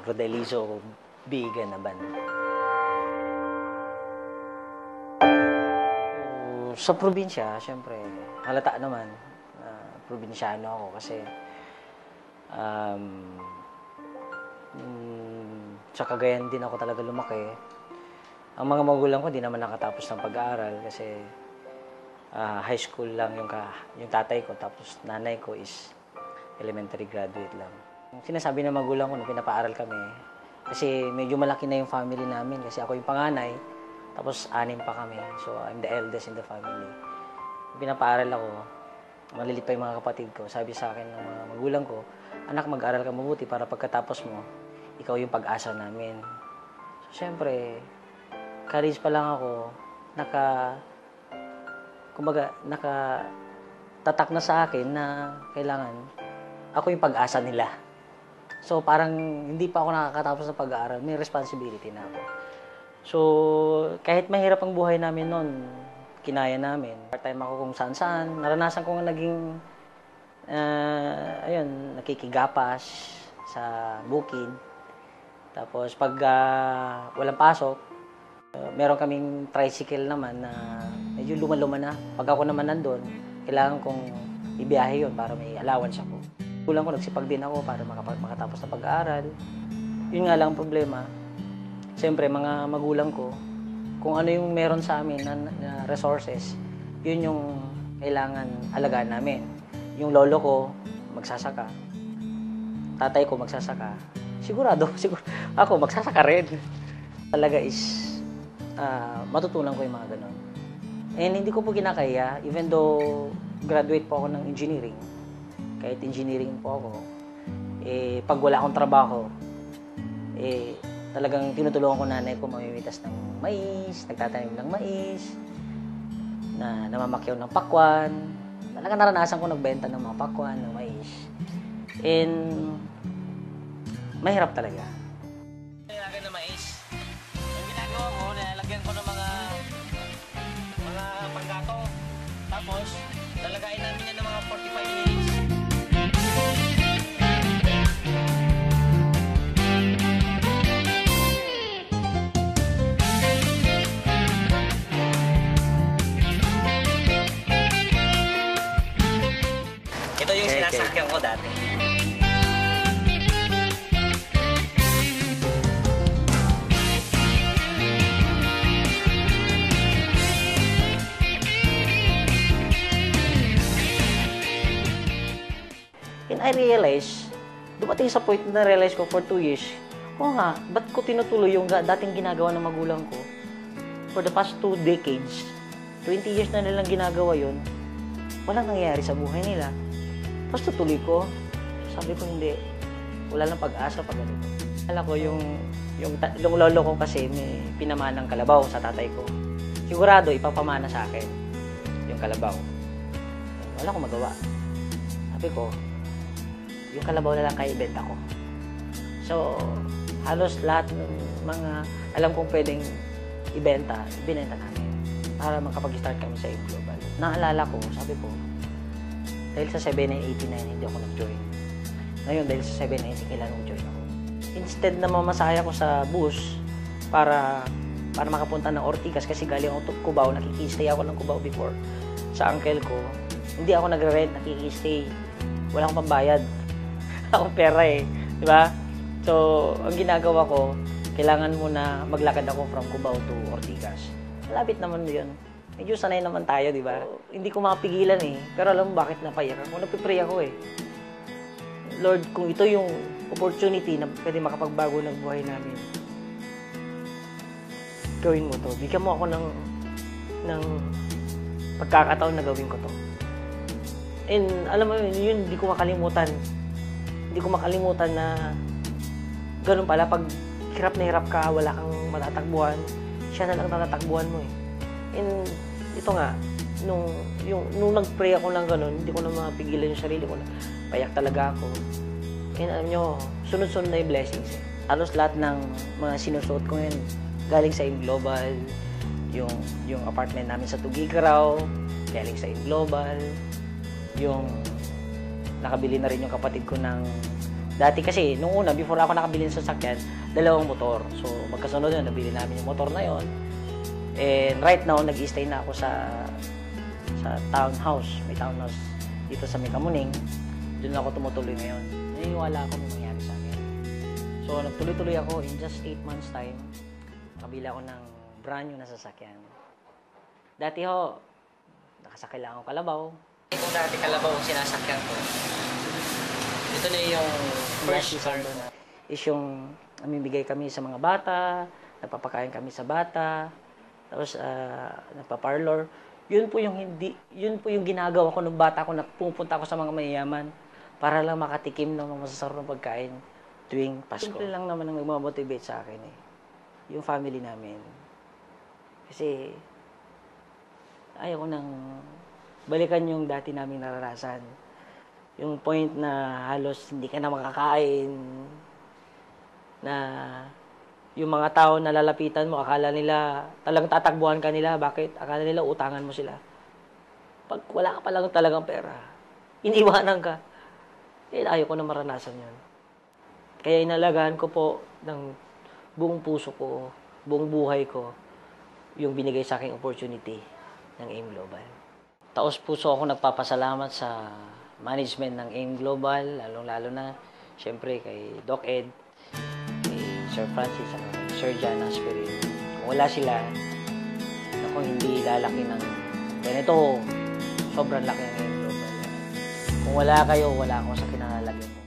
Rodelizo Bigan na band. Sa probinsya, syempre, halata naman na probinsyano ako kasi sa Cagayan din ako talaga lumaki. Ang mga magulang ko di naman nakatapos ng pag-aaral kasi high school lang yung tatay ko, tapos nanay ko is elementary graduate lang. Sinasabi ng magulang ko nung pinapaaral kami, kasi medyo malaki na yung family namin kasi ako yung panganay, tapos 6 pa kami. So, I'm the eldest in the family. Pinapaaral ako, malilit pa yung mga kapatid ko. Sabi sa akin ng mga magulang ko, anak, mag-aral ka mabuti para pagkatapos mo, ikaw yung pag-asa namin. So, syempre, college pa lang ako, nakatatak na sa akin na kailangan ako yung pag-asa nila. So, parang hindi pa ako nakakatapos ng pag-aaral, may responsibility na ako. So, kahit mahirap ang buhay namin noon, kinaya namin. Part-time ako kung saan-saan. Naranasan ko nga naging, nakikigapas sa bukid. Tapos, pag walang pasok, meron kaming tricycle naman na medyo luma-luma na. Pag ako naman nandun, kailangan kong ibiyahe yun para may allowance ako. Kulang ko, nagsipag din ako para makatapos na pag-aaral. Yun nga lang ang problema. Siyempre, mga magulang ko, kung ano yung meron sa amin na resources, yun yung kailangan alagaan namin. Yung lolo ko, magsasaka. Tatay ko, magsasaka. Siguro ako, magsasaka rin. Talaga is, matutunan ko yung mga ganon. And hindi ko po kinakaya, even though graduate po ako ng engineering, kahit engineering po ako, pag wala akong trabaho, talagang tinutulungan ko nanay ko mamimitas ng mais, nagtatanim ng mais, na namamakyaw ng pakwan. Talagang naranasan ko nagbenta ng mga pakwan, ng mais. And mahirap talaga. Nilalagyan ng mais. Ang ginagawa ko, nilalagyan ko ng mga panggato. Tapos, lalagayin namin yan ng mga 45 minutes. Ito yung sinasakyan ko dati. And I realize, dumating sa point na realize ko for 2 years, ba't ko tinutuloy yung dating ginagawa ng magulang ko? For the past 2 decades, 20 years na nilang ginagawa yun, walang nangyayari sa buhay nila. Tapos tutuloy ko, sabi ko hindi, wala lang pag-asa pag ganito. Alam ko yung lolo ko kasi may pinamanang kalabaw sa tatay ko. Sigurado ipapamana sa akin yung kalabaw. Wala akong magawa. Sabi ko, yung kalabaw na lang kaya ibenta ko. So, halos lahat ng mga alam kong pwedeng ibenta, ibinenta namin para makapag-start kami sa AIM Global. Naalala ko, sabi ko, dahil sa 7989 hindi ako nag-join. Ngayon, dahil sa 790 kailangan mag-join ako. Instead na mamasaya ko sa bus para makapunta ng Ortigas kasi galing ako to Cubao, nakikistay ako ng Cubao before sa uncle ko. Hindi ako nagre-rent, nakikistay. Wala akong pambayad. Akong pera di ba? So, ang ginagawa ko, kailangan muna maglakad ako from Cubao to Ortigas. Malapit naman yun. Medyo sanay naman tayo, di ba? Hindi ko mapigilan Pero alam mo bakit napayak ako? Nagpipray ako Lord, kung ito yung opportunity na pwede makapagbago ng buhay namin, gawin mo to. Bigyan mo ako ng pagkakataon na gawin ko to. And alam mo yun, hindi ko makalimutan. Hindi ko makalimutan na ganun pala, pag hirap na hirap ka, wala kang matatakbuhan, siya na lang natatakbuhan mo And ito nga, nung nag-pray ako ng ganun, hindi ko na mapigilan yung sarili ko na payak talaga ako. And alam nyo, sunod-sunod na yung blessings Halos lahat ng mga sinusuot ko ngayon, galing sa AIM Global, yung apartment namin sa Tugigaraw, galing sa AIM Global, yung nakabili na rin yung kapatid ko ng Dati kasi, nung una, before ako nakabili ng sasakyan, dalawang motor. So, magkasunod yun, nabili namin yung motor na yon. And right now, nag-stay na ako sa townhouse. May townhouse dito sa Mekamuning. Doon ako tumutuloy ngayon. Naniniwala ako may mangyari sa akin. So, nagtuloy-tuloy ako in just 8 months time. Nakabili ako ng brand new na sasakyan. Dati ho, nakasakay lang ako kalabaw. Kung dati kalabaw ang sinasakyan ko, ito na yung first car na is yung namimigay kami sa mga bata, nagpapakain kami sa bata, tapos nagpa-parlor. Yun po yung ginagawa ko nung bata ko na pupunta ako sa mga mayayaman para lang makatikim ng mga masasarap na pagkain tuwing Pasko. Simple lang naman ang nagmamotivate sa akin yung family namin. Kasi ayaw ko nang balikan yung dati naming naranasan. Yung point na halos hindi ka na makakain, na yung mga tao na lalapitan mo, akala nila talagang tatakbuhan ka nila. Bakit? Akala nila utangan mo sila. Pag wala ka pa lang talagang pera, iniwanan ka. Ayaw ko na maranasan yun. Kaya inalagaan ko po ng buong puso ko, buong buhay ko, yung binigay sa aking opportunity ng AIM Global. Taos puso ako nagpapasalamat sa management ng AIM Global, lalong-lalo na, siyempre, kay Doc Ed, kay Sir Francis, at Sir John Aspirin. Kung wala sila, ako hindi lalaki ng ganito, sobrang laki ng AIM Global. Kung wala kayo, wala ako sa kinalalagyan mo.